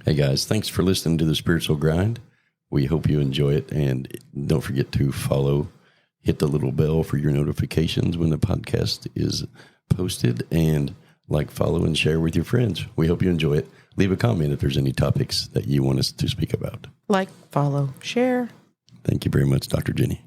Hey guys, thanks for listening to the Spiritual Grind. We hope you enjoy it, and don't forget to follow, hit the little bell for your notifications when the podcast is posted, and follow, and share with your friends. We hope you enjoy it. Leave a comment if there's any topics that you want us to speak about. Like, follow, share. Thank you very much, Dr. Jenny.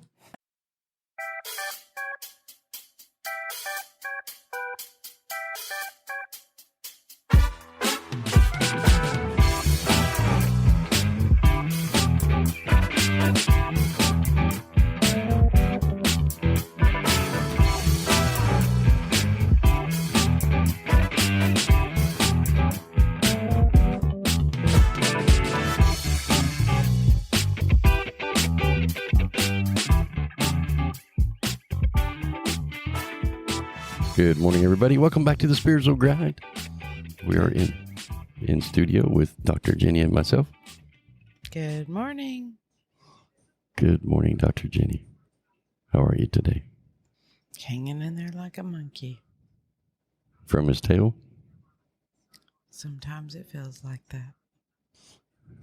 Good morning, everybody. Welcome back to the Spiritual Grind. We are in studio with Dr. Jenny and myself. Good morning. Good morning, Dr. Jenny. How are you today? Hanging in there like a monkey. From his tail? Sometimes it feels like that.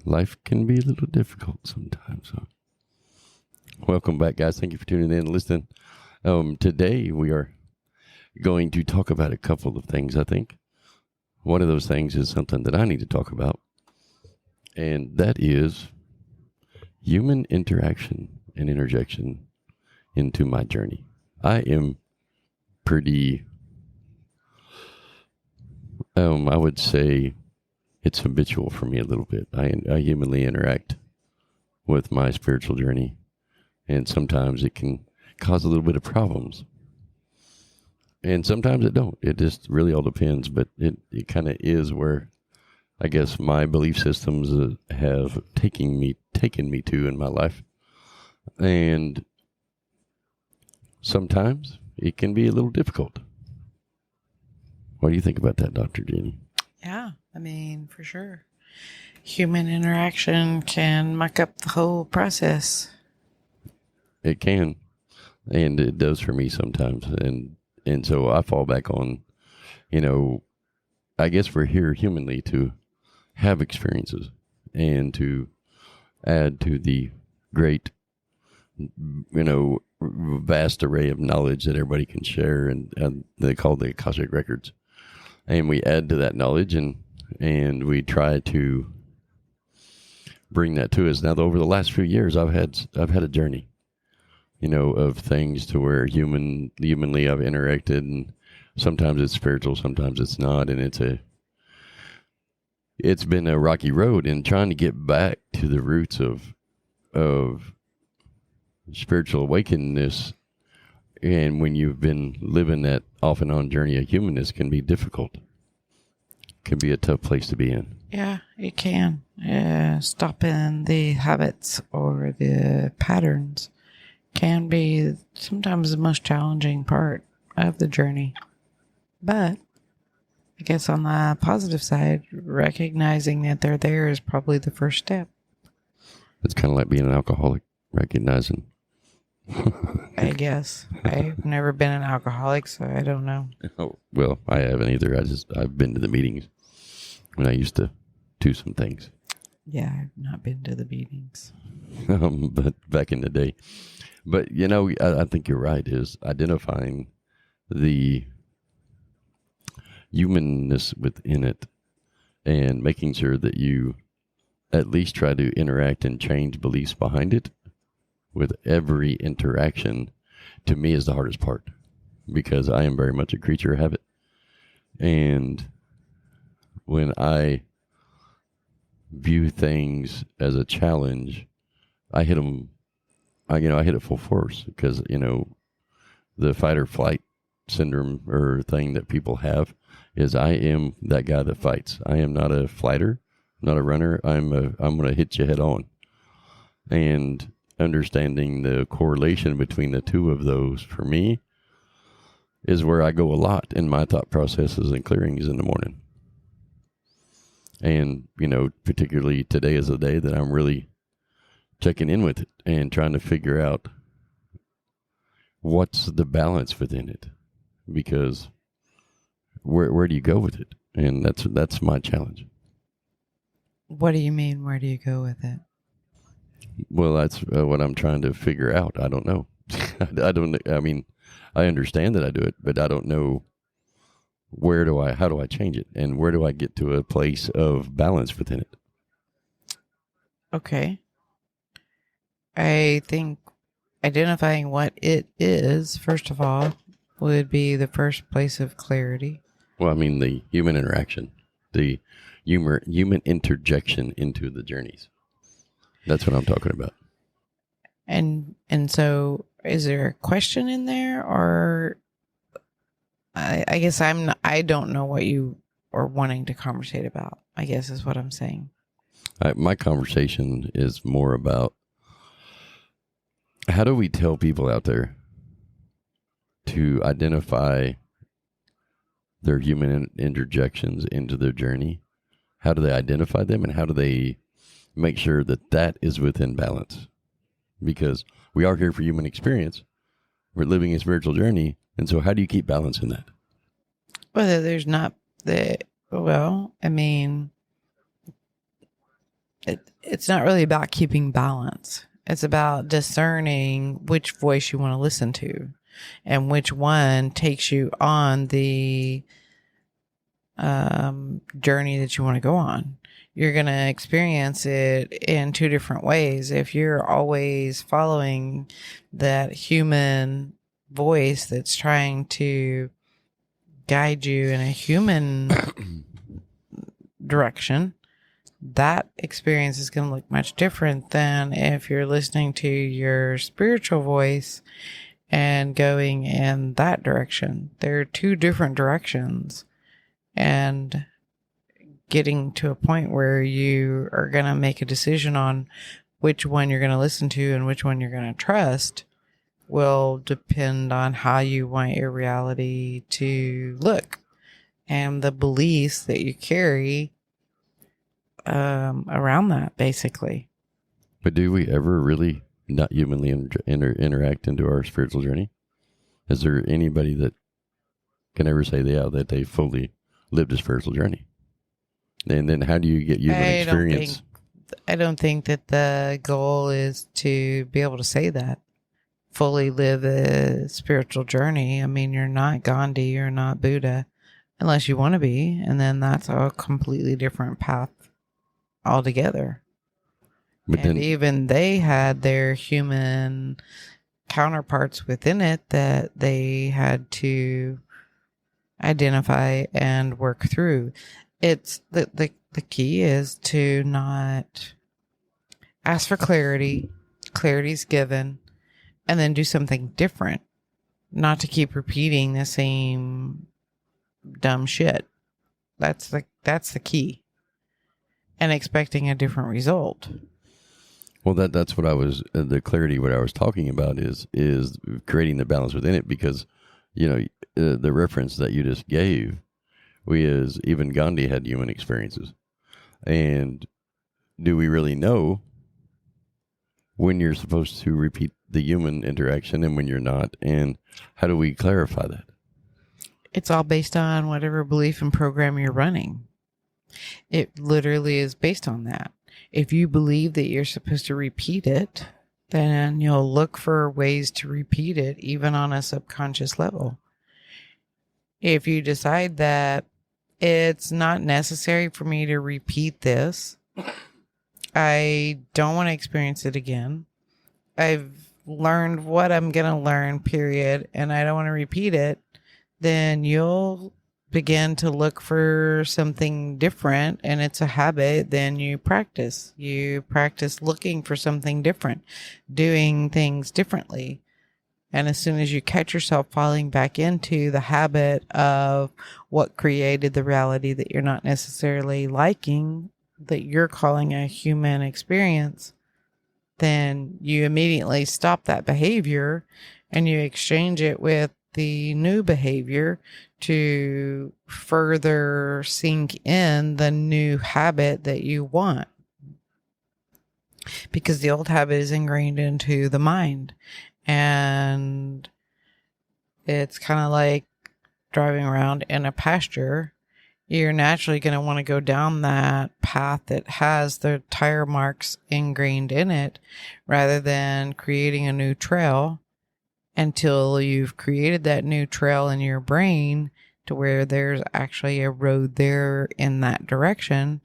Life can be a little difficult sometimes. Huh? Welcome back, guys. Thank you for tuning in and listening. Today we are going to talk about a couple of things, I think. One of those things is something that I need to talk about, and that is human interaction and interjection into my journey. I am pretty, I would say it's habitual for me a little bit. I humanly interact with my spiritual journey, and sometimes it can cause a little bit of problems. And sometimes it don't. It just really all depends. But it kind of is where I guess my belief systems have taken me to in my life. And sometimes it can be a little difficult. What do you think about that, Dr. Jenny? Yeah, I mean, for sure. Human interaction can muck up the whole process. It can. And it does for me sometimes. And so I fall back on, I guess we're here humanly to have experiences and to add to the great, vast array of knowledge that everybody can share, and they call the Akashic Records. And we add to that knowledge and we try to bring that to us. Now, over the last few years, I've had a journey, of things to where humanly I've interacted, and sometimes it's spiritual, sometimes it's not. And it's been a rocky road in trying to get back to the roots of spiritual awakenedness. And when you've been living that off and on journey of humanness, can be difficult. Can be a tough place to be in. Yeah, it can. Stopping the habits or the patterns can be sometimes the most challenging part of the journey. But I guess on the positive side, recognizing that they're there is probably the first step. It's kind of like being an alcoholic, recognizing. I guess. I've never been an alcoholic, so I don't know. Oh, well, I haven't either. I've been to the meetings when I used to do some things. Yeah, I've not been to the meetings. But back in the day. But, I think you're right, is identifying the humanness within it and making sure that you at least try to interact and change beliefs behind it with every interaction, to me, is the hardest part, because I am very much a creature of habit. And when I view things as a challenge, I hit them. I hit it full force, because, the fight or flight syndrome or thing that people have is I am that guy that fights. I am not a flighter, not a runner. I'm going to hit you head on. And understanding the correlation between the two of those, for me, is where I go a lot in my thought processes and clearings in the morning. And, particularly today is a day that I'm really checking in with it and trying to figure out what's the balance within it, because where do you go with it? And that's my challenge. What do you mean? Where do you go with it? Well, that's what I'm trying to figure out. I don't know. I don't. I mean, I understand that I do it, but I don't know how do I change it, and where do I get to a place of balance within it? Okay. I think identifying what it is, first of all, would be the first place of clarity. Well, I mean, the human interaction, the human interjection into the journeys. That's what I'm talking about. And so is there a question in there, or I guess I don't know what you are wanting to conversate about, I guess is what I'm saying. My conversation is more about how do we tell people out there to identify their human interjections into their journey? How do they identify them, and how do they make sure that that is within balance? Because we are here for human experience. We're living a spiritual journey. And so how do you keep balance in that? Whether there's not the, well, I mean, it's not really about keeping balance. It's about discerning which voice you want to listen to and which one takes you on the journey that you want to go on. You're going to experience it in two different ways. If you're always following that human voice that's trying to guide you in a human direction, that experience is going to look much different than if you're listening to your spiritual voice and going in that direction. There are two different directions, and getting to a point where you are going to make a decision on which one you're going to listen to and which one you're going to trust will depend on how you want your reality to look and the beliefs that you carry around that, basically. But do we ever really not humanly interact into our spiritual journey? Is there anybody that can ever say that they fully lived a spiritual journey? And then how do you get human experience? I don't think that the goal is to be able to say that. Fully live a spiritual journey. I mean, you're not Gandhi, you're not Buddha, unless you want to be. And then that's a completely different path altogether. But and then even they had their human counterparts within it that they had to identify and work through. It's the key is to not ask for clarity. Clarity's given, and then do something different. Not to keep repeating the same dumb shit. That's the key. And expecting a different result. Well, that's what I was the clarity. What I was talking about is creating the balance within it, because the reference that you just gave. Even Gandhi had human experiences. And do we really know when you're supposed to repeat the human interaction and when you're not? And how do we clarify that? It's all based on whatever belief and program you're running. It literally is based on that. If you believe that you're supposed to repeat it, then you'll look for ways to repeat it, even on a subconscious level. If you decide that it's not necessary for me to repeat this, I don't want to experience it again. I've learned what I'm going to learn, period, and I don't want to repeat it, then you'll begin to look for something different, and it's a habit. Then you practice. You practice looking for something different, doing things differently. And as soon as you catch yourself falling back into the habit of what created the reality that you're not necessarily liking, that you're calling a human experience, then you immediately stop that behavior and you exchange it with the new behavior to further sink in the new habit that you want. Because the old habit is ingrained into the mind. And it's kind of like driving around in a pasture. you're naturally going to want to go down that path that has the tire marks ingrained in it rather than creating a new trail until you've created that new trail in your brain to where there's actually a road there in that direction.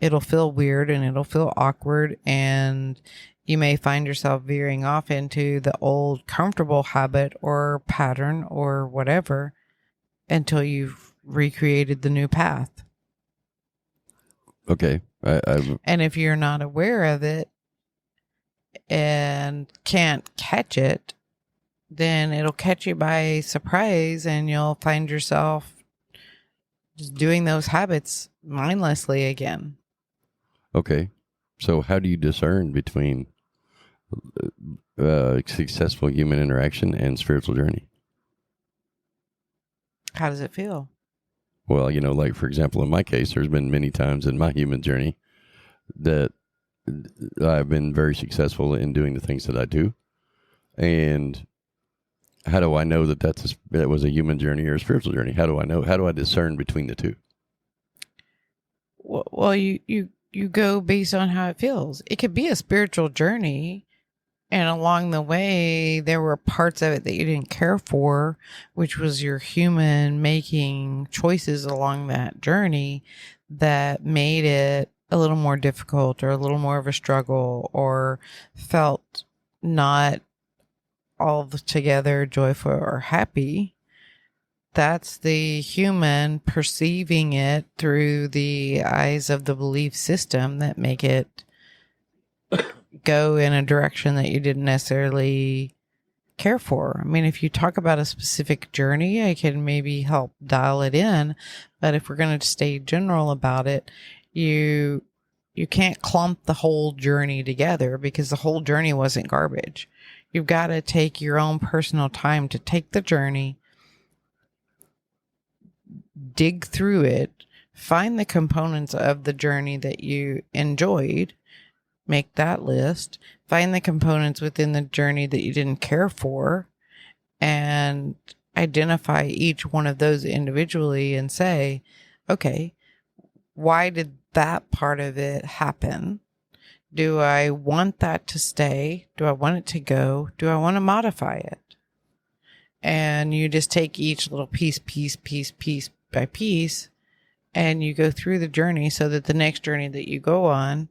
It'll feel weird and it'll feel awkward, and you may find yourself veering off into the old comfortable habit or pattern or whatever until you've recreated the new path. Okay. And if you're not aware of it and can't catch it, then it'll catch you by surprise and you'll find yourself just doing those habits mindlessly again. Okay. So how do you discern between successful human interaction and spiritual journey? How does it feel? Well, like, for example, in my case, there's been many times in my human journey that I've been very successful in doing the things that I do. And how do I know that was a human journey or a spiritual journey? How do I know? How do I discern between the two? Well, you go based on how it feels. It could be a spiritual journey, and along the way, there were parts of it that you didn't care for, which was your human making choices along that journey that made it a little more difficult or a little more of a struggle or felt not altogether joyful or happy. That's the human perceiving it through the eyes of the belief system that make it go in a direction that you didn't necessarily care for. I mean, if you talk about a specific journey, I can maybe help dial it in. But if we're going to stay general about it, you can't clump the whole journey together because the whole journey wasn't garbage. You've got to take your own personal time to take the journey, dig through it, find the components of the journey that you enjoyed, make that list, find the components within the journey that you didn't care for, and identify each one of those individually and say, okay, why did that part of it happen? Do I want that to stay? Do I want it to go? Do I want to modify it? And you just take each little piece by piece, and you go through the journey so that the next journey that you go on,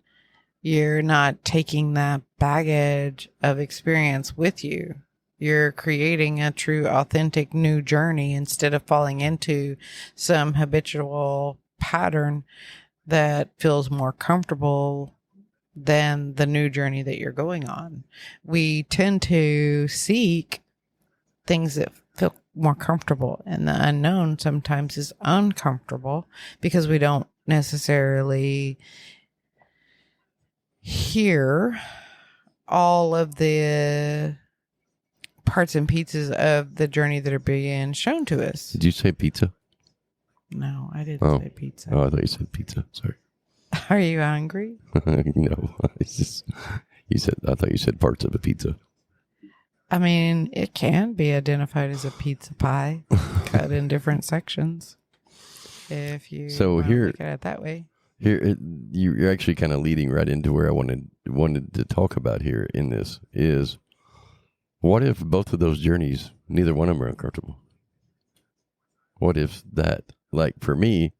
you're not taking that baggage of experience with you. You're creating a true, authentic new journey instead of falling into some habitual pattern that feels more comfortable than the new journey that you're going on. We tend to seek things that feel more comfortable, and the unknown sometimes is uncomfortable because we don't necessarily hear all of the parts and pieces of the journey that are being shown to us. Did you say pizza? No, I didn't say pizza. Oh, I thought you said pizza. Sorry. Are you hungry? No, it's just I thought you said parts of a pizza. I mean, it can be identified as a pizza pie, cut in different sections. If you look at it that way. Here, you're actually kind of leading right into where I wanted to talk about here in this is, what if both of those journeys, neither one of them are uncomfortable? What if that, like for me,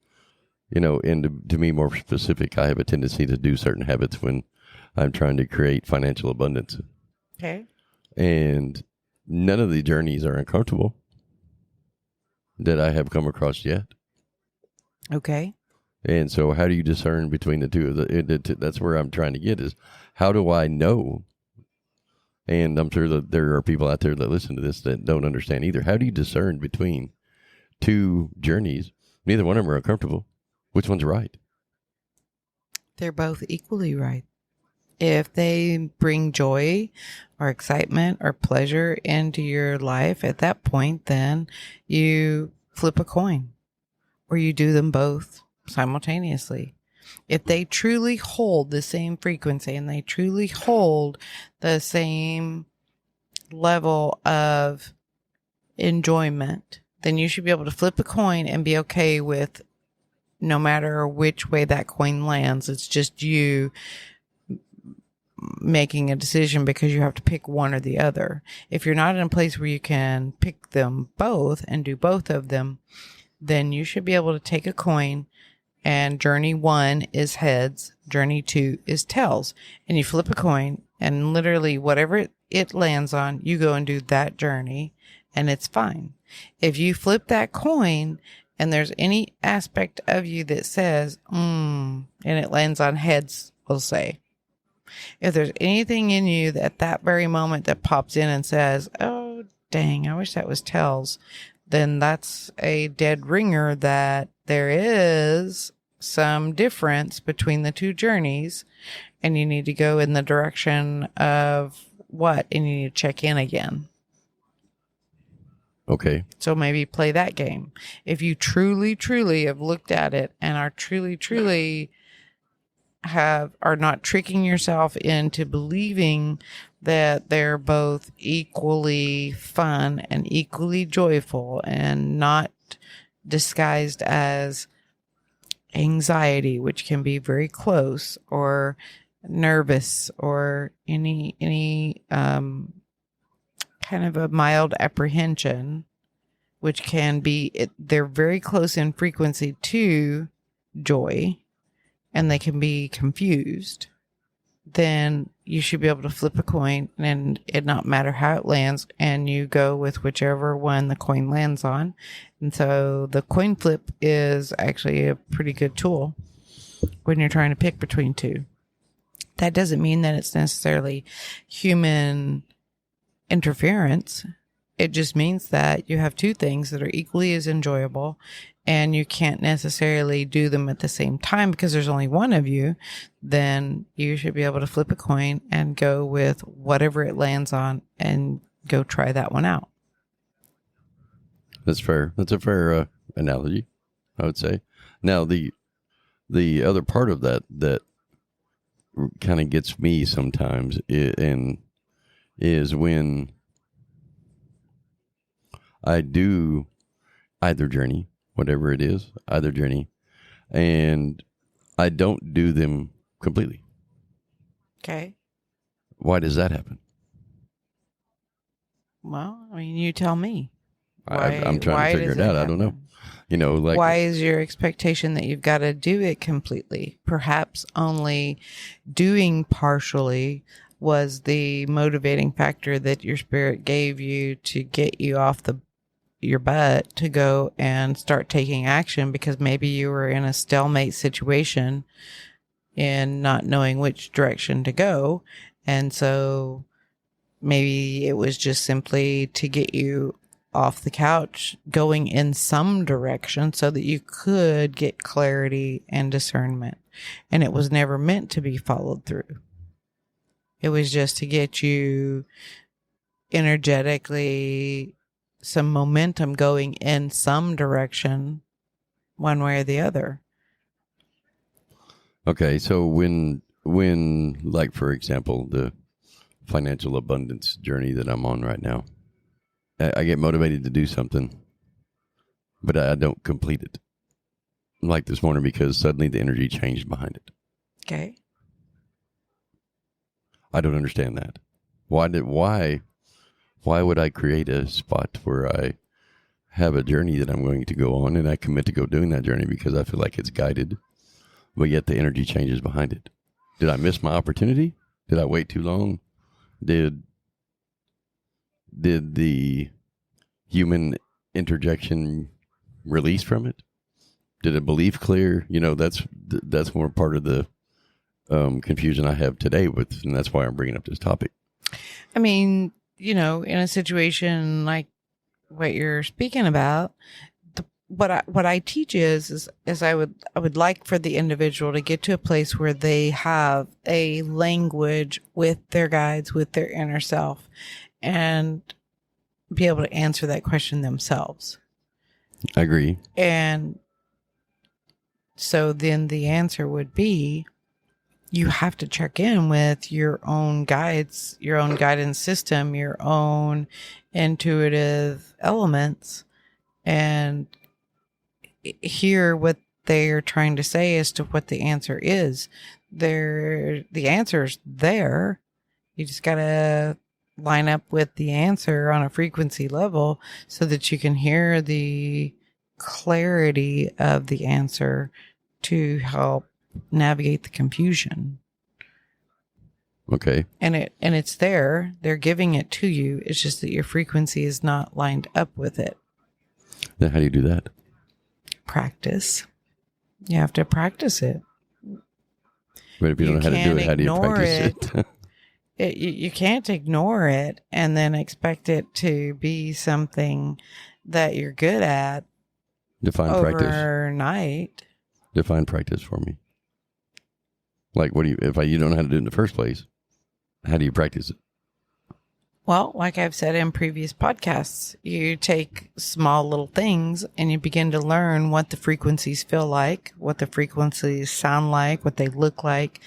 and to be more specific, I have a tendency to do certain habits when I'm trying to create financial abundance. Okay. And none of the journeys are uncomfortable that I have come across yet. Okay. And so how do you discern between the two? That's where I'm trying to get is, how do I know? And I'm sure that there are people out there that listen to this that don't understand either. How do you discern between two journeys? Neither one of them are uncomfortable. Which one's right? They're both equally right. If they bring joy or excitement or pleasure into your life at that point, then you flip a coin or you do them both simultaneously. If they truly hold the same frequency and they truly hold the same level of enjoyment, then you should be able to flip a coin and be okay with no matter which way that coin lands. It's just you making a decision because you have to pick one or the other. If you're not in a place where you can pick them both and do both of them, then you should be able to take a coin, and journey 1 is heads, journey 2 is tails. And you flip a coin, and literally whatever it lands on, you go and do that journey, and it's fine. If you flip that coin and there's any aspect of you that says, and it lands on heads, we'll say, if there's anything in you that at that very moment that pops in and says, oh, dang, I wish that was tails, then that's a dead ringer that there is some difference between the two journeys, and you need to go in the direction of what, and you need to check in again. Okay. So maybe play that game. If you truly, truly have looked at it and are truly, truly are not tricking yourself into believing that they're both equally fun and equally joyful and not disguised as anxiety, which can be very close, or nervous, or any kind of a mild apprehension, which can be, they're very close in frequency to joy, and they can be confused, then you should be able to flip a coin and it not matter how it lands, and you go with whichever one the coin lands on. And so the coin flip is actually a pretty good tool when you're trying to pick between two. That doesn't mean that it's necessarily human interference. It just means that you have two things that are equally as enjoyable, and you can't necessarily do them at the same time because there's only one of you. Then you should be able to flip a coin and go with whatever it lands on and go try that one out. That's fair. That's a fair analogy, I would say. Now, the other part of that kind of gets me sometimes is when I do either journey, whatever it is, either journey, and I don't do them completely. Okay. Why does that happen? Well, I mean, you tell me. I'm trying to figure it out. I don't know. You know, like, why is your expectation that you've got to do it completely? Perhaps only doing partially was the motivating factor that your spirit gave you to get you off your butt to go and start taking action, because maybe you were in a stalemate situation and not knowing which direction to go. And so maybe it was just simply to get you off the couch going in some direction so that you could get clarity and discernment. And it was never meant to be followed through. It was just to get you energetically some momentum going in some direction, one way or the other. Okay, so when like, for example, the financial abundance journey that I'm on right now, I get motivated to do something, but I don't complete it. Like this morning, because suddenly the energy changed behind it. Okay. I don't understand that. Why would I create a spot where I have a journey that I'm going to go on and I commit to go doing that journey because I feel like it's guided, but yet the energy changes behind it? Did I miss my opportunity? Did I wait too long? Did the human interjection release from it? Did a belief clear? You know, that's more part of the confusion I have today with, and that's why I'm bringing up this topic. I mean, you know, in a situation like what you're speaking about, what I teach is I would like for the individual to get to a place where they have a language with their guides, with their inner self, and be able to answer that question themselves. I agree. And so then the answer would be, you have to check in with your own guides, your own guidance system, your own intuitive elements, and hear what they're trying to say as to what the answer is. The answer's there. You just got to line up with the answer on a frequency level so that you can hear the clarity of the answer to help navigate the confusion. Okay. And it's there. They're giving it to you. It's just that your frequency is not lined up with it. Then how do you do that? Practice. You have to practice it. But if you don't know how to do it, how do you practice it? You can't ignore it and then expect it to be something that you're good at. Define overnight. practice. Define practice for me. Like, what do you? If you don't know how to do it in the first place, how do you practice it? Well, like I've said in previous podcasts, you take small little things and you begin to learn what the frequencies feel like, what the frequencies sound like, what they look like.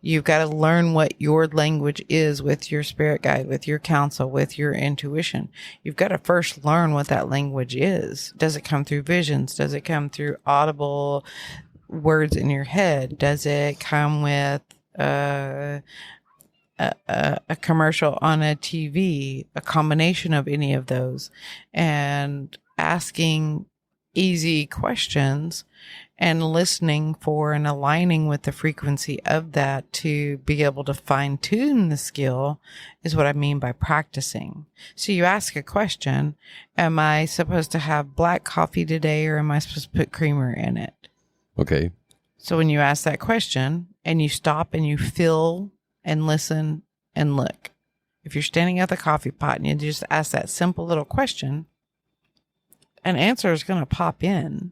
You've got to learn what your language is with your spirit guide, with your counsel, with your intuition. You've got to first learn what that language is. Does it come through visions? Does it come through audible words in your head? Does it come with a commercial on a TV, a combination of any of those, and asking easy questions and listening for and aligning with the frequency of that to be able to fine tune the skill is what I mean by practicing. So you ask a question, am I supposed to have black coffee today or am I supposed to put creamer in it? Okay. So when you ask that question and you stop and you feel and listen and look. If you're standing at the coffee pot and you just ask that simple little question, an answer is going to pop in.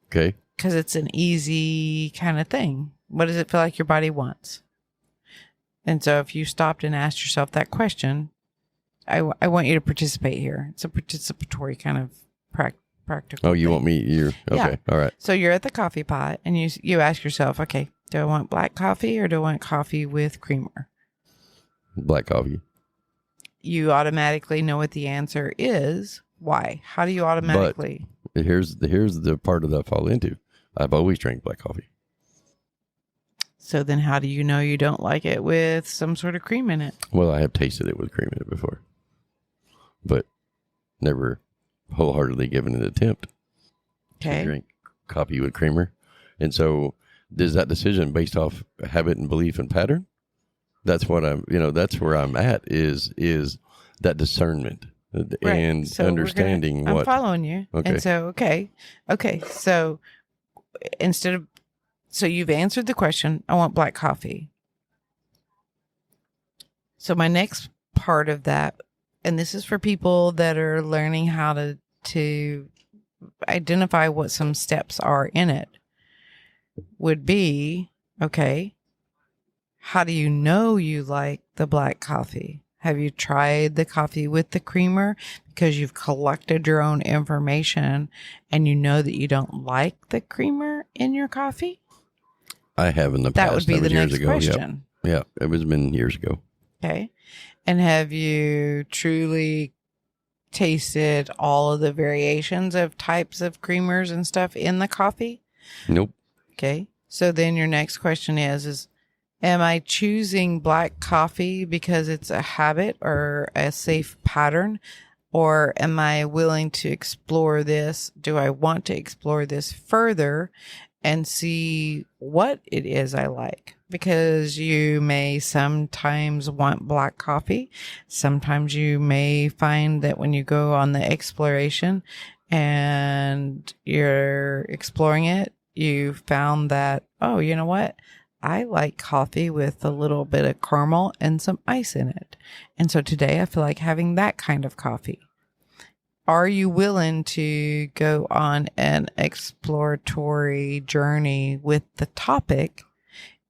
Okay. Because it's an easy kind of thing. What does it feel like your body wants? And so if you stopped and asked yourself that question, I want you to participate here. It's a participatory kind of practical Oh, you thing. want me? Okay. Yeah. All right. So you're at the coffee pot and you ask yourself, okay, do I want black coffee or do I want coffee with creamer? Black coffee. You automatically know what the answer is. Why? How do you automatically? But here's the part of that I fall into. I've always drank black coffee. So then how do you know you don't like it with some sort of cream in it? Well, I have tasted it with cream in it before, but never wholeheartedly given an attempt to drink coffee with creamer. And so is that decision based off habit and belief and pattern? That's what that's where I'm at is that discernment and so understanding I'm following you. Okay. And so, okay. So so you've answered the question, I want black coffee. So my next part of that, and this is for people that are learning how to identify what some steps are in it, would be, okay, how do you know you like the black coffee? Have you tried the coffee with the creamer because you've collected your own information and you know that you don't like the creamer in your coffee? I have in the past. That would be the next question. Yeah, it was been years ago. Okay. And have you truly tasted all of the variations of types of creamers and stuff in the coffee? Nope. Okay. So then your next question is am I choosing black coffee because it's a habit or a safe pattern? Or am I willing to explore this? Do I want to explore this further and see what it is I like? Because you may sometimes want black coffee. Sometimes you may find that when you go on the exploration and you're exploring it, you found that, oh, you know what? I like coffee with a little bit of caramel and some ice in it. And so today I feel like having that kind of coffee. Are you willing to go on an exploratory journey with the topic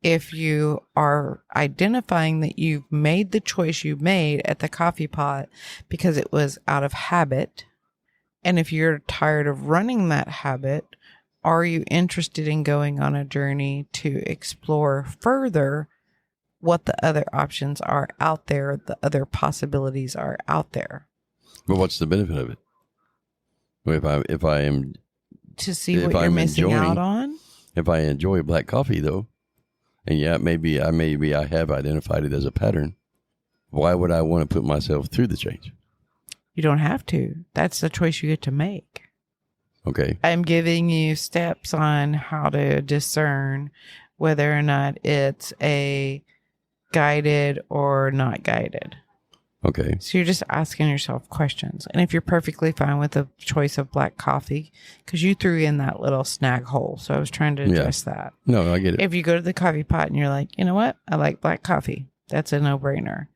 if you are identifying that you've made the choice you made at the coffee pot because it was out of habit? And if you're tired of running that habit, are you interested in going on a journey to explore further what the other options are out there, the other possibilities are out there? But what's the benefit of it? If I am to see if what you're I'm missing enjoying, out on. if I enjoy black coffee though, and yeah, maybe I have identified it as a pattern. Why would I want to put myself through the change? You don't have to. That's the choice you get to make. Okay. I'm giving you steps on how to discern whether or not it's a guided or not guided. Okay. So you're just asking yourself questions. And if you're perfectly fine with the choice of black coffee, because you threw in that little snag hole. So I was trying to address that. No, I get it. If you go to the coffee pot and you're like, you know what? I like black coffee. That's a no-brainer.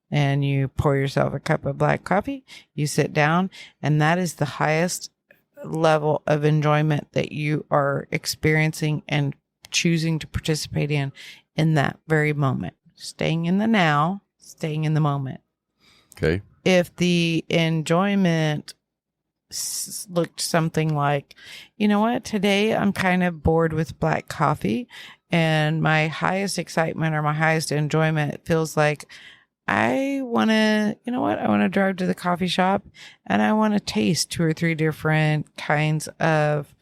And you pour yourself a cup of black coffee, you sit down, and that is the highest level of enjoyment that you are experiencing and choosing to participate in that very moment. Staying in the now, staying in the moment. Okay. If the enjoyment looked something like, you know what, today I'm kind of bored with black coffee, and my highest excitement or my highest enjoyment feels like I want to, you know what, I want to drive to the coffee shop and I want to taste 2 or 3 different kinds of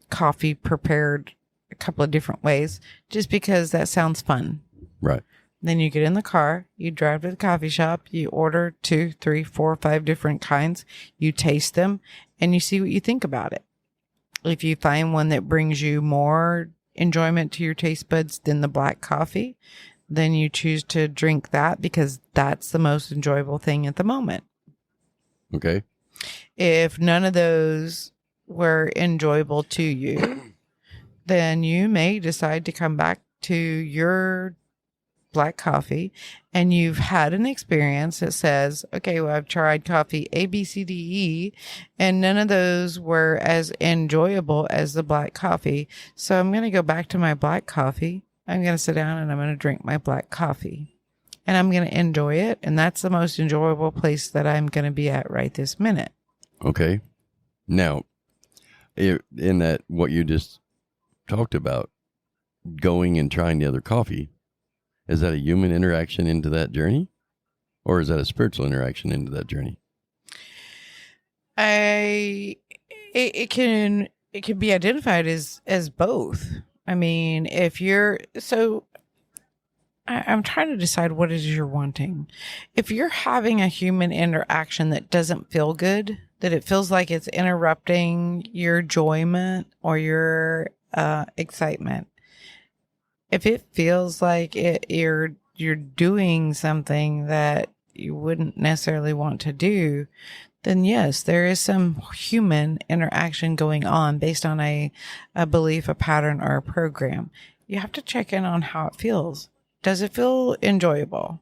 coffee prepared a couple of different ways, just because that sounds fun. Right. Then you get in the car, you drive to the coffee shop, you order 2, 3, 4, 5 different kinds, you taste them, and you see what you think about it. If you find one that brings you more enjoyment to your taste buds than the black coffee, then you choose to drink that because that's the most enjoyable thing at the moment. Okay. If none of those were enjoyable to you, then you may decide to come back to your black coffee and you've had an experience that says, okay, well, I've tried coffee A, B, C, D, E, and none of those were as enjoyable as the black coffee. So I'm going to go back to my black coffee. I'm going to sit down and I'm going to drink my black coffee and I'm going to enjoy it. And that's the most enjoyable place that I'm going to be at right this minute. Okay. Now, in that, what you just talked about, going and trying the other coffee, is that a human interaction into that journey, or is that a spiritual interaction into that journey? It can be identified as both. I mean, I'm trying to decide what it is you're wanting. If you're having a human interaction that doesn't feel good, that it feels like it's interrupting your enjoyment or your excitement, if it feels like you're doing something that you wouldn't necessarily want to do, then yes, there is some human interaction going on based on a belief, a pattern, or a program. You have to check in on how it feels. Does it feel enjoyable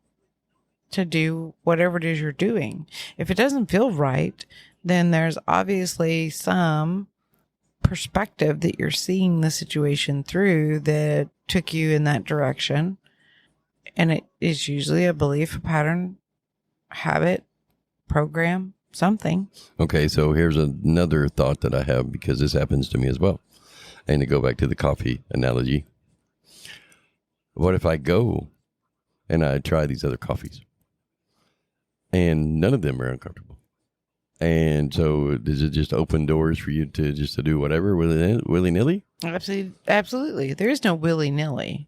to do whatever it is you're doing? If it doesn't feel right, then there's obviously some perspective that you're seeing the situation through that took you in that direction. And it is usually a belief, a pattern, habit, program, something. Okay, so here's another thought that I have, because this happens to me as well. And to go back to the coffee analogy, what if I go and I try these other coffees and none of them are uncomfortable? And so does it just open doors for you to do whatever willy-nilly? Absolutely. There is no willy-nilly.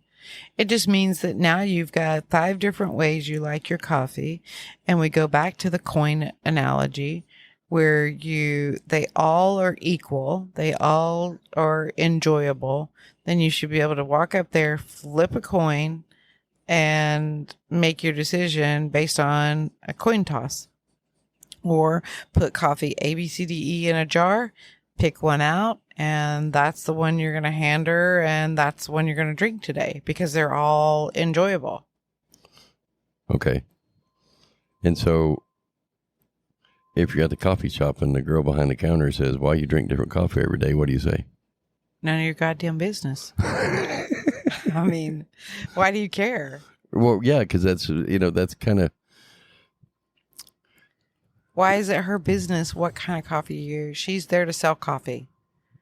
It just means that now you've got 5 different ways you like your coffee. And we go back to the coin analogy where they all are equal. They all are enjoyable. Then you should be able to walk up there, flip a coin, and make your decision based on a coin toss. Or put coffee A, B, C, D, E in a jar, pick one out, and that's the one you're going to hand her, and that's the one you're going to drink today because they're all enjoyable. Okay. And so if you're at the coffee shop and the girl behind the counter says, why you drink different coffee every day, what do you say? None of your goddamn business. I mean, why do you care? Well, yeah, because that's kind of... Why is it her business what kind of coffee you use? She's there to sell coffee.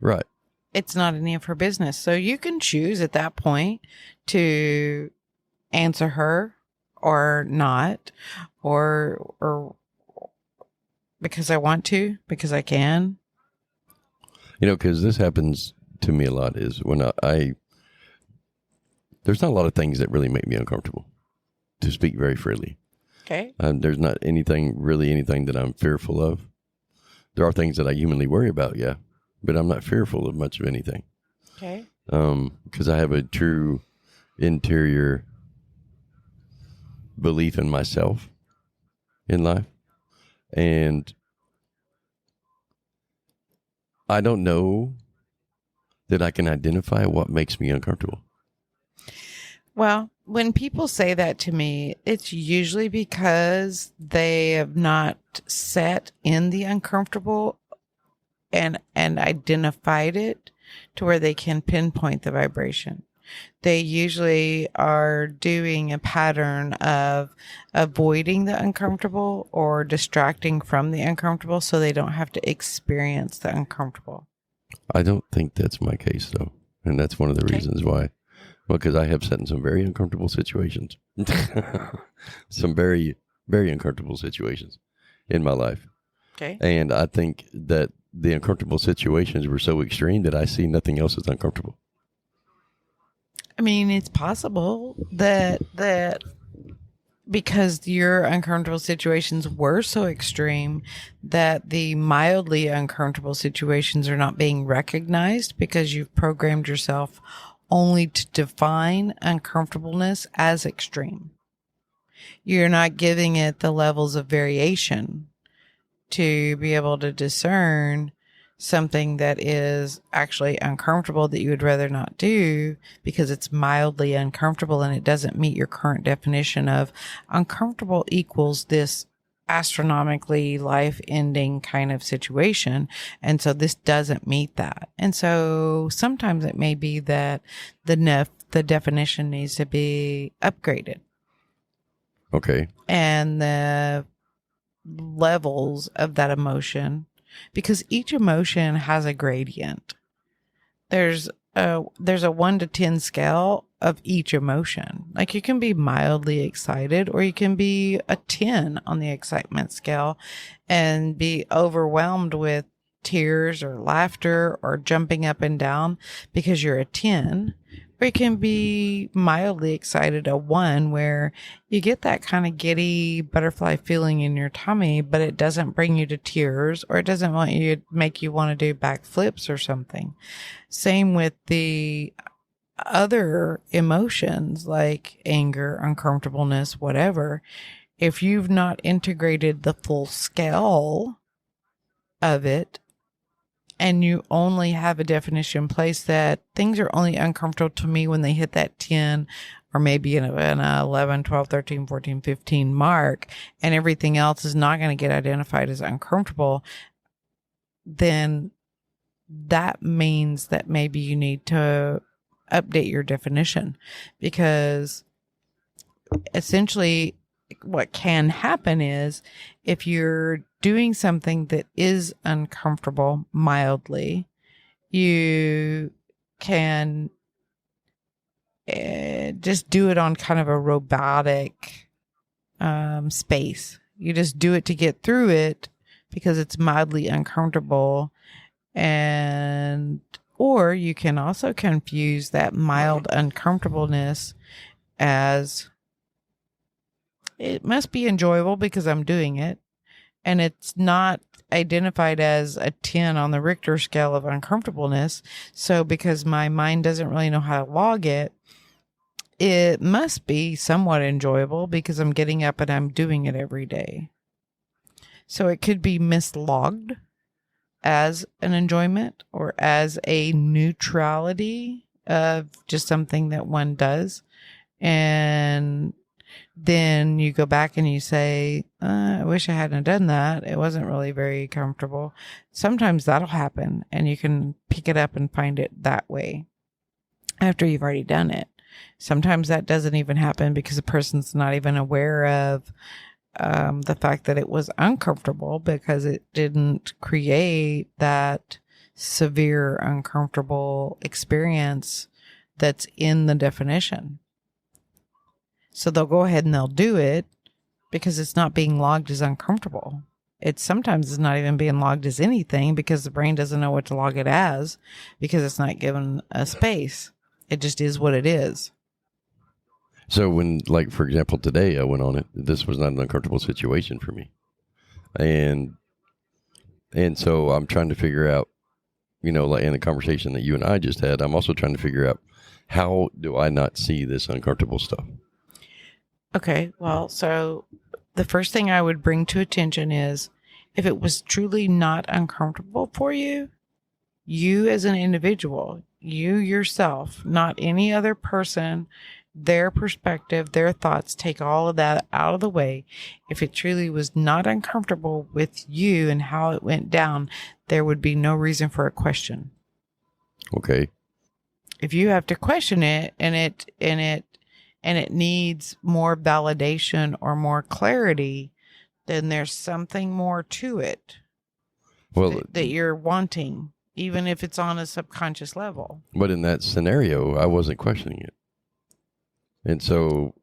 Right. It's not any of her business. So you can choose at that point to answer her or not, or because I want to, because I can. Because this happens to me a lot is when there's not a lot of things that really make me uncomfortable, to speak very freely. Okay. There's not anything that I'm fearful of. There are things that I humanly worry about, yeah, but I'm not fearful of much of anything. Okay. Because I have a true interior belief in myself in life. And I don't know that I can identify what makes me uncomfortable. Well, when people say that to me, it's usually because they have not sat in the uncomfortable and identified it to where they can pinpoint the vibration. They usually are doing a pattern of avoiding the uncomfortable or distracting from the uncomfortable so they don't have to experience the uncomfortable. I don't think that's my case, though. And that's one of the reasons why. Well, because I have sat in some very uncomfortable situations. Some very, very uncomfortable situations in my life. Okay. And I think that the uncomfortable situations were so extreme that I see nothing else as uncomfortable. I mean, it's possible that because your uncomfortable situations were so extreme that the mildly uncomfortable situations are not being recognized because you've programmed yourself only to define uncomfortableness as extreme. You're not giving it the levels of variation to be able to discern something that is actually uncomfortable that you would rather not do because it's mildly uncomfortable and it doesn't meet your current definition of uncomfortable equals this astronomically life-ending kind of situation. And so this doesn't meet that. And so sometimes it may be that the definition needs to be upgraded. Okay. And the levels of that emotion, because each emotion has a gradient. There's a 1 to 10 scale of each emotion. Like you can be mildly excited or you can be a 10 on the excitement scale and be overwhelmed with tears or laughter or jumping up and down because you're a 10. Or you can be mildly excited, a 1, where you get that kind of giddy butterfly feeling in your tummy, but it doesn't bring you to tears or it doesn't make you want to do backflips or something. Same with the other emotions like anger, uncomfortableness, whatever. If you've not integrated the full scale of it, and you only have a definition in place that things are only uncomfortable to me when they hit that 10 or maybe an 11, 12, 13, 14, 15 mark, and everything else is not going to get identified as uncomfortable, then that means that maybe you need to update your definition, because essentially what can happen is if you're doing something that is uncomfortable mildly, you can just do it on kind of a robotic space. You just do it to get through it because it's mildly uncomfortable. Or you can also confuse that mild uncomfortableness as it must be enjoyable because I'm doing it. And it's not identified as a 10 on the Richter scale of uncomfortableness. So because my mind doesn't really know how to log it, it must be somewhat enjoyable because I'm getting up and I'm doing it every day. So it could be mislogged as an enjoyment or as a neutrality of just something that one does. And then you go back and you say, I wish I hadn't done that. It wasn't really very comfortable. Sometimes that'll happen and you can pick it up and find it that way after you've already done it. Sometimes that doesn't even happen because the person's not even aware of the fact that it was uncomfortable because it didn't create that severe uncomfortable experience that's in the definition. So they'll go ahead and they'll do it because it's not being logged as uncomfortable. It's sometimes it's not even being logged as anything because the brain doesn't know what to log it as because it's not given a space. It just is what it is. So when, like, for example, today I went on it, this was not an uncomfortable situation for me. And so I'm trying to figure out, like in the conversation that you and I just had, I'm also trying to figure out, how do I not see this uncomfortable stuff? Okay, well, so the first thing I would bring to attention is if it was truly not uncomfortable for you, you as an individual, you yourself, not any other person, their perspective, their thoughts, take all of that out of the way. If it truly was not uncomfortable with you and how it went down, there would be no reason for a question. Okay. If you have to question it and it needs more validation or more clarity, then there's something more to it that you're wanting, even if it's on a subconscious level. But in that scenario, I wasn't questioning it. And so...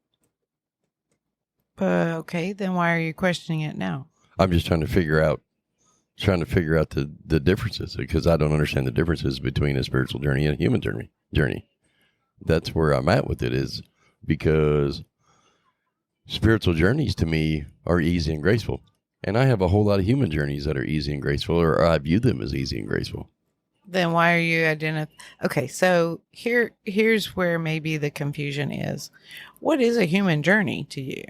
okay, then why are you questioning it now? I'm just trying to figure out the differences, because I don't understand the differences between a spiritual journey and a human journey. That's where I'm at with it, is because spiritual journeys to me are easy and graceful. And I have a whole lot of human journeys that are easy and graceful, or I view them as easy and graceful. Then why are you Okay, so here's where maybe the confusion is. What is a human journey to you?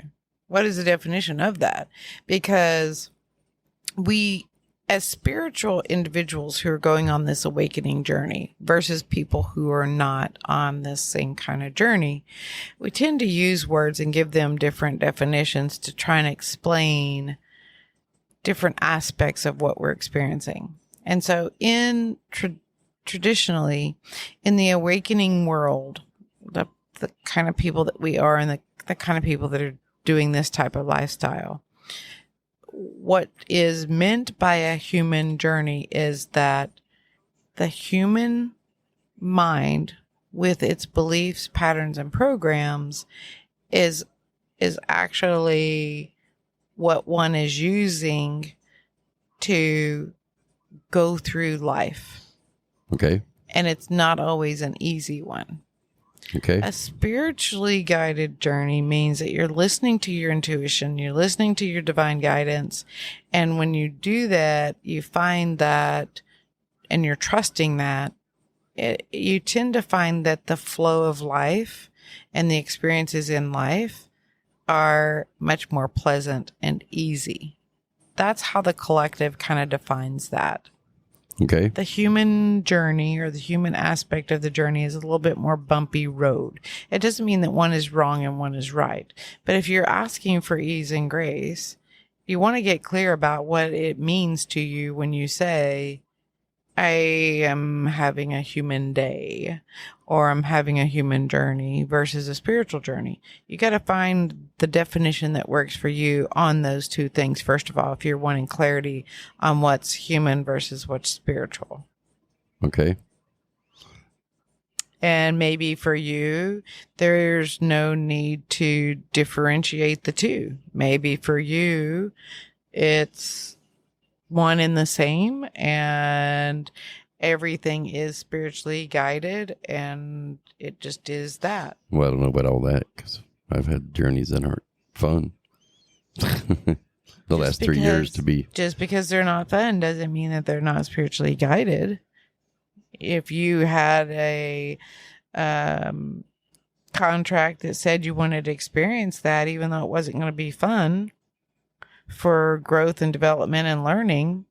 What is the definition of that? Because we, as spiritual individuals who are going on this awakening journey versus people who are not on this same kind of journey, we tend to use words and give them different definitions to try and explain different aspects of what we're experiencing. And so traditionally, in the awakening world, the kind of people that we are and the kind of people that are doing this type of lifestyle, what is meant by a human journey is that the human mind, with its beliefs, patterns, and programs, is actually what one is using to go through life. Okay. And it's not always an easy one. Okay. A spiritually guided journey means that you're listening to your intuition, you're listening to your divine guidance. And when you do that, you find that, and you're trusting that, you tend to find that the flow of life and the experiences in life are much more pleasant and easy. That's how the collective kind of defines that. Okay. The human journey, or the human aspect of the journey, is a little bit more bumpy road. It doesn't mean that one is wrong and one is right. But if you're asking for ease and grace, you want to get clear about what it means to you when you say, I am having a human day, or I'm having a human journey versus a spiritual journey. You got to find the definition that works for you on those two things. First of all, if you're wanting clarity on what's human versus what's spiritual. Okay. And maybe for you, there's no need to differentiate the two. Maybe for you, it's one and the same, and everything is spiritually guided, and it just is that. Well, I don't know about all that, because I've had journeys that aren't fun. Last 3 years to be. Just because they're not fun doesn't mean that they're not spiritually guided. If you had a contract that said you wanted to experience that, even though it wasn't going to be fun, for growth and development and learning,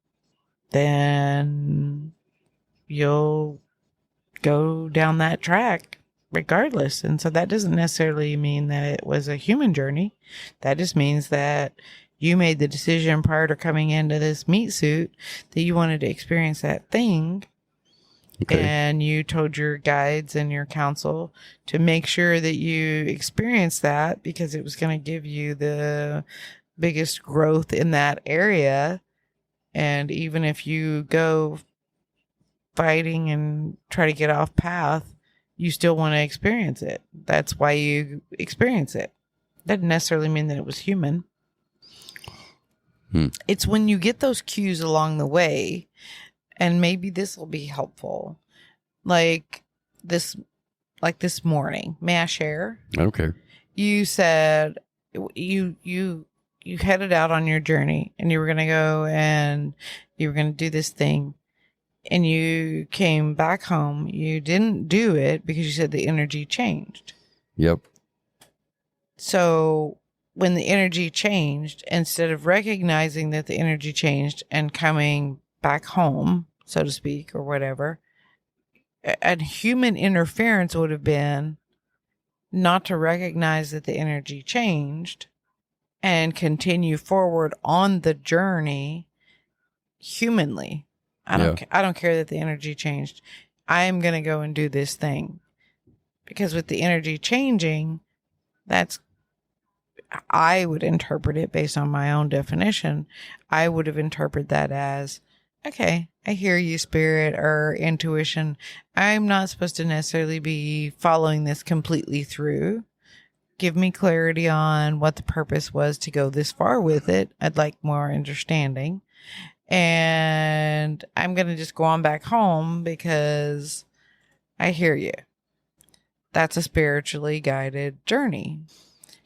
then you'll go down that track regardless. And so that doesn't necessarily mean that it was a human journey. That just means that you made the decision prior to coming into this meat suit that you wanted to experience that thing. Okay. And you told your guides and your counsel to make sure that you experience that, because it was going to give you the biggest growth in that area. And even if you go fighting and try to get off path, you still want to experience it. That's why you experience it. Doesn't necessarily mean that it was human. It's when you get those cues along the way, and maybe this will be helpful. Like this morning. May I share? I don't care. You said you headed out on your journey and you were going to go and you were going to do this thing, and you came back home. You didn't do it because you said the energy changed. Yep. So when the energy changed, instead of recognizing that the energy changed and coming back home, so to speak, or whatever, a human interference would have been not to recognize that the energy changed and continue forward on the journey humanly. I don't care that the energy changed. I am going to go and do this thing. Because with the energy changing, I would interpret it based on my own definition. I would have interpreted that as, okay, I hear you, spirit or intuition. I'm not supposed to necessarily be following this completely through. Give me clarity on what the purpose was to go this far with it. I'd like more understanding. And I'm going to just go on back home because I hear you. That's a spiritually guided journey.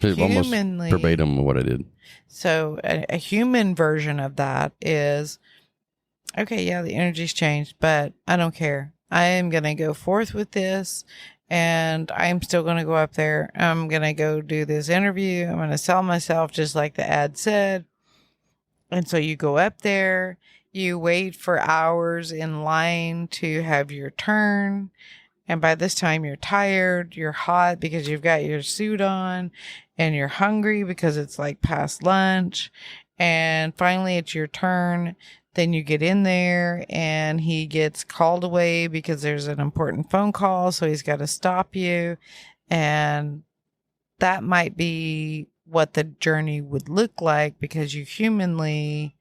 Almost verbatim what I did. So a human version of that is, okay, yeah, the energy's changed, but I don't care. I am going to go forth with this, and I'm still going to go up there. I'm going to go do this interview. I'm going to sell myself just like the ad said. And so you go up there, you wait for hours in line to have your turn. And by this time you're tired, you're hot because you've got your suit on, and you're hungry because it's like past lunch. And finally it's your turn. Then you get in there and he gets called away because there's an important phone call. So he's got to stop you. And that might be what the journey would look like because you humanly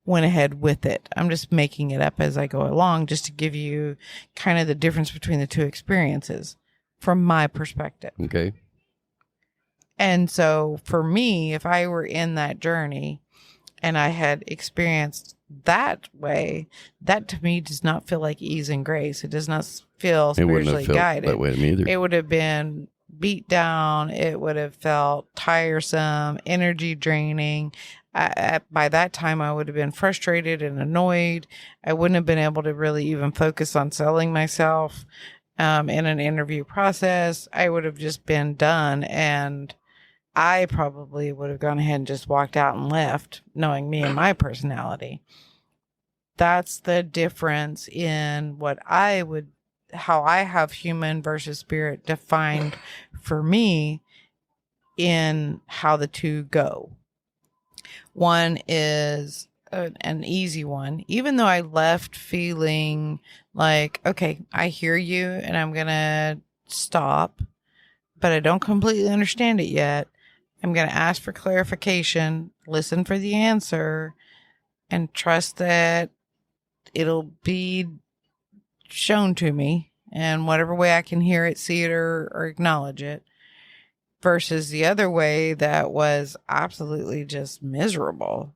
went ahead with it. I'm just making it up as I go along just to give you kind of the difference between the two experiences from my perspective. Okay. And so for me, if I were in that journey and I had experienced that way, that to me does not feel like ease and grace. It does not feel spiritually guided. That way to me either. It would have been beat down. It would have felt tiresome, energy draining. By that time, I would have been frustrated and annoyed. I wouldn't have been able to really even focus on selling myself in an interview process. I would have just been done, and I probably would have gone ahead and just walked out and left, knowing me and my personality. That's the difference in how I have human versus spirit defined for me in how the two go. One is an easy one, even though I left feeling like, okay, I hear you and I'm going to stop, but I don't completely understand it yet. I'm going to ask for clarification, listen for the answer, and trust that it'll be shown to me in whatever way I can hear it, see it, or acknowledge it. Versus the other way that was absolutely just miserable.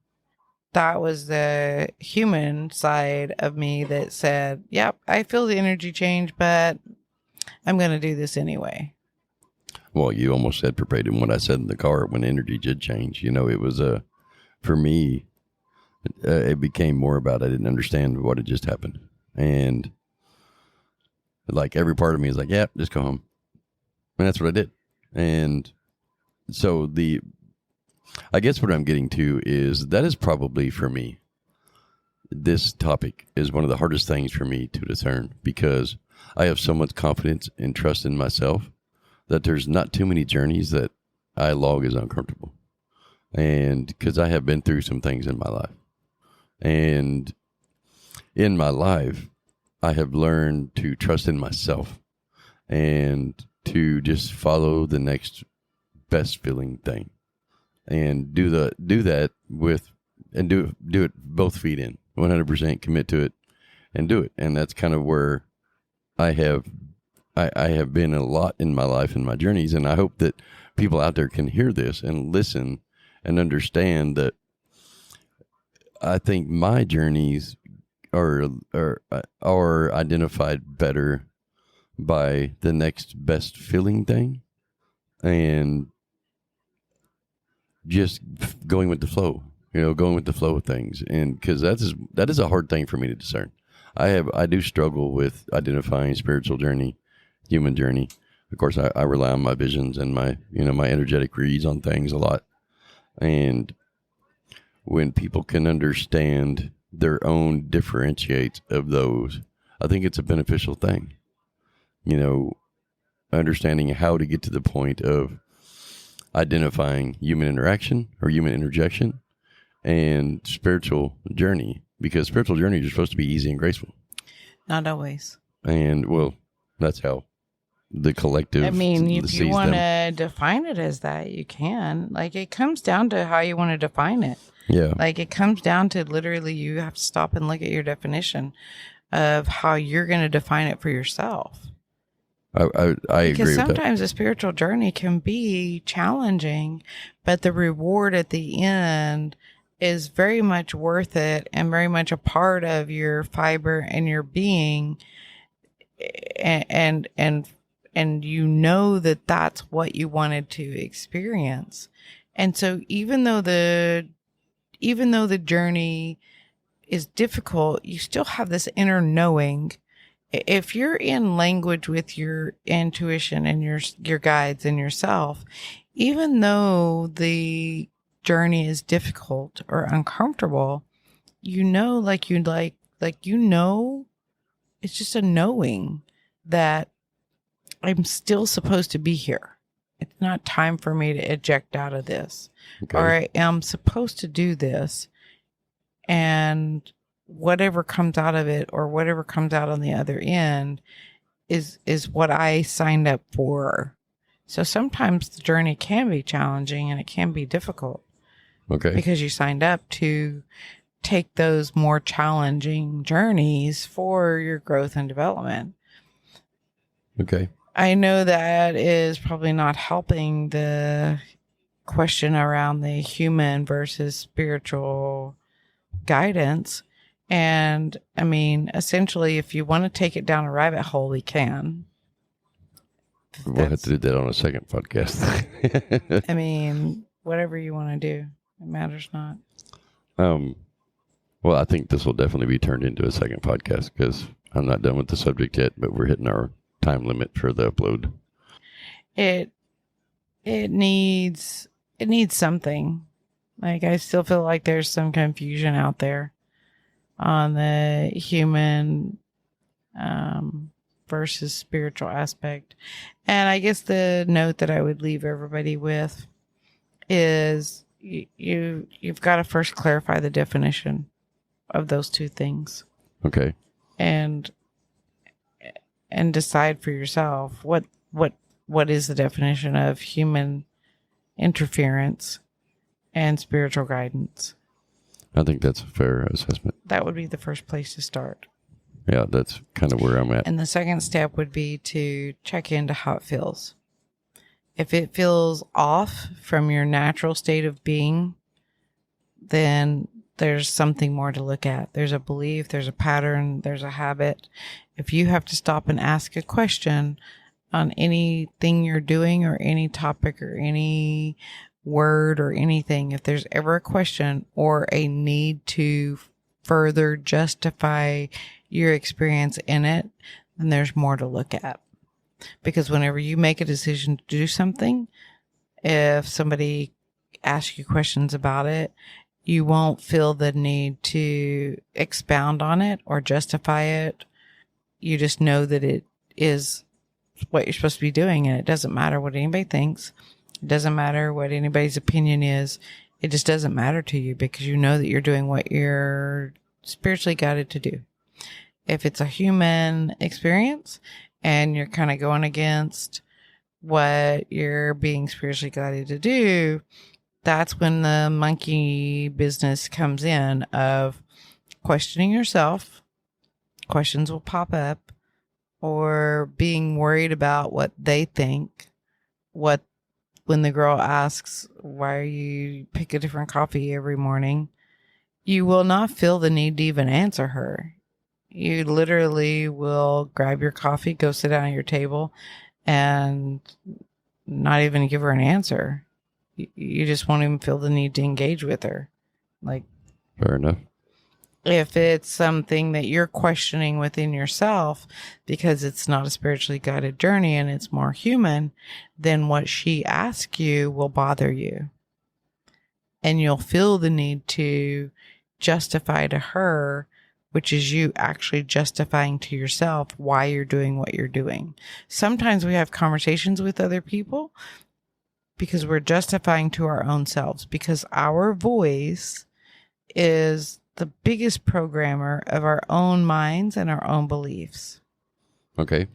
That was the human side of me that said, yep, I feel the energy change, but I'm going to do this anyway. Well, you almost said verbatim what I said in the car when energy did change. You know, it was for me, it became more about I didn't understand what had just happened. And like every part of me is like, yeah, just go home. And that's what I did. And so I guess what I'm getting to is that is probably for me, this topic is one of the hardest things for me to discern because I have so much confidence and trust in myself that there's not too many journeys that I log as uncomfortable. And because I have been through some things in my life. And in my life, I have learned to trust in myself and to just follow the next best feeling thing and do that with and do it both feet in 100% commit to it and do it. And that's kind of where I have been a lot in my life and my journeys. And I hope that people out there can hear this and listen and understand that I think my journeys are identified better by the next best feeling thing and just going with the flow. Going with the flow of things, and because that is a hard thing for me to discern. I do struggle with identifying spiritual journey, human journey. Of course, I rely on my visions and my energetic reads on things a lot. And when people can understand their own differentiates of those, I think it's a beneficial thing. Understanding how to get to the point of identifying human interaction or human interjection and spiritual journey, because spiritual journeys are supposed to be easy and graceful. Not always. And well, that's how the collective. I mean, if you want to define it as that, you can. Like, it comes down to how you want to define it. Yeah. Like, it comes down to literally you have to stop and look at your definition of how you're going to define it for yourself. I agree with that. Because sometimes a spiritual journey can be challenging, but the reward at the end is very much worth it and very much a part of your fiber and your being. And you know that that's what you wanted to experience. And so even though the journey is difficult, you still have this inner knowing. If you're in language with your intuition and your guides and yourself, even though the journey is difficult or uncomfortable, it's just a knowing that I'm still supposed to be here. It's not time for me to eject out of this. Okay. Or I am supposed to do this. And whatever comes out of it or whatever comes out on the other end is what I signed up for. So sometimes the journey can be challenging and it can be difficult. Okay. Because you signed up to take those more challenging journeys for your growth and development. Okay. I know that is probably not helping the question around the human versus spiritual guidance. And I mean, essentially, if you want to take it down a rabbit hole, we can. We'll have to do that on a second podcast. I mean, whatever you want to do, it matters not. Well, I think this will definitely be turned into a second podcast because I'm not done with the subject yet, but we're hitting our time limit for the upload. It needs something. Like, I still feel like there's some confusion out there on the human versus spiritual aspect. And I guess the note that I would leave everybody with is you've got to first clarify the definition of those two things. Okay. And decide for yourself what is the definition of human interference and spiritual guidance. I think that's a fair assessment. That would be the first place to start. Yeah, that's kind of where I'm at. And the second step would be to check into how it feels. If it feels off from your natural state of being, then there's something more to look at. There's a belief, there's a pattern, there's a habit. If you have to stop and ask a question on anything you're doing or any topic or any word or anything, if there's ever a question or a need to further justify your experience in it, then there's more to look at. Because whenever you make a decision to do something, if somebody asks you questions about it, you won't feel the need to expound on it or justify it. You just know that it is what you're supposed to be doing, and it doesn't matter what anybody thinks. It doesn't matter what anybody's opinion is. It just doesn't matter to you because you know that you're doing what you're spiritually guided to do. If it's a human experience and you're kind of going against what you're being spiritually guided to do, that's when the monkey business comes in of questioning yourself. Questions will pop up, or being worried about what they think. When the girl asks, why are you pick a different coffee every morning? You will not feel the need to even answer her. You literally will grab your coffee, go sit down at your table, and not even give her an answer. You just won't even feel the need to engage with her. Like, Fair enough. if it's something that you're questioning within yourself because it's not a spiritually guided journey and it's more human, then what she asks you will bother you. And you'll feel the need to justify to her, which is you actually justifying to yourself why you're doing what you're doing. Sometimes we have conversations with other people because we're justifying to our own selves, because our voice is the biggest programmer of our own minds and our own beliefs. Okay.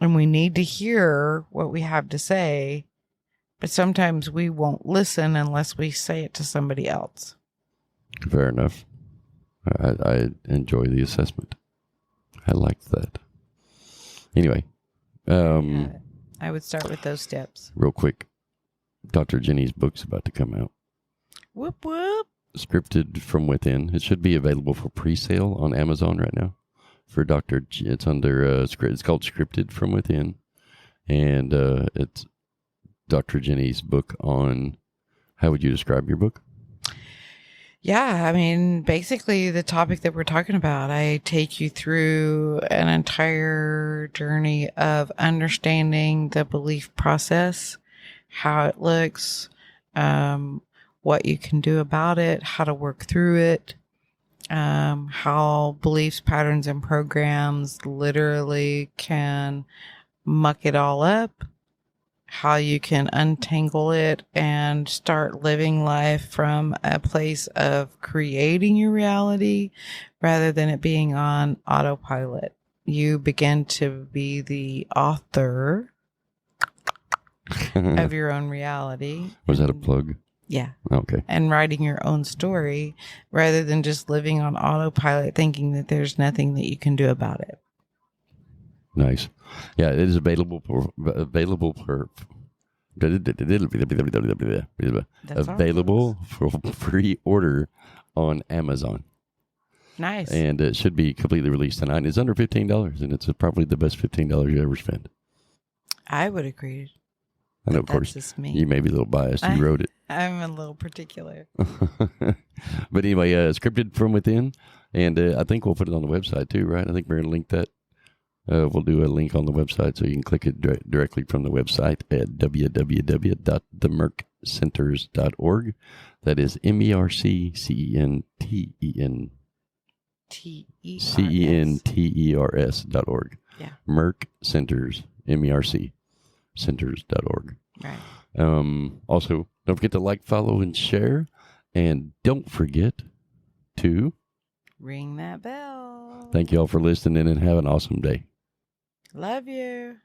And we need to hear what we have to say, but sometimes we won't listen unless we say it to somebody else. Fair enough. I enjoy the assessment. I like that. Anyway, I would start with those steps. real quick, Dr. Jenny's book's about to come out. Whoop, whoop. Scripted from Within. It should be available for pre-sale on Amazon right now. For Dr. It's under it's called Scripted from Within, and it's Dr. Jenny's book on. How would you describe your book? Yeah, I mean, basically the topic that we're talking about, I take you through an entire journey of understanding the belief process, how it looks, what you can do about it, how to work through it, how beliefs, patterns, and programs literally can muck it all up, how you can untangle it and start living life from a place of creating your reality rather than it being on autopilot. You begin to be the author of your own reality. Was that a plug? Yeah. Okay. And writing your own story rather than just living on autopilot thinking that there's nothing that you can do about it. Nice. Yeah, it is available for pre-order on Amazon. Nice. And it should be completely released tonight. It's under $15, and it's probably the best $15 you ever spent. I would agree. I know, of course, just me. You may be a little biased. You wrote it. I'm a little particular. But anyway, Scripted from Within. And I think we'll put it on the website too, right? I think we're going to link that. We'll do a link on the website so you can click it directly from the website at www.themerckcenters.org. That is MERCCENTERCENTERS.org. Yeah. Merck Centers, MERC Centers.org. Right. Also, don't forget to like, follow, and share. And don't forget to ring that bell. Thank you all for listening and have an awesome day. Love you.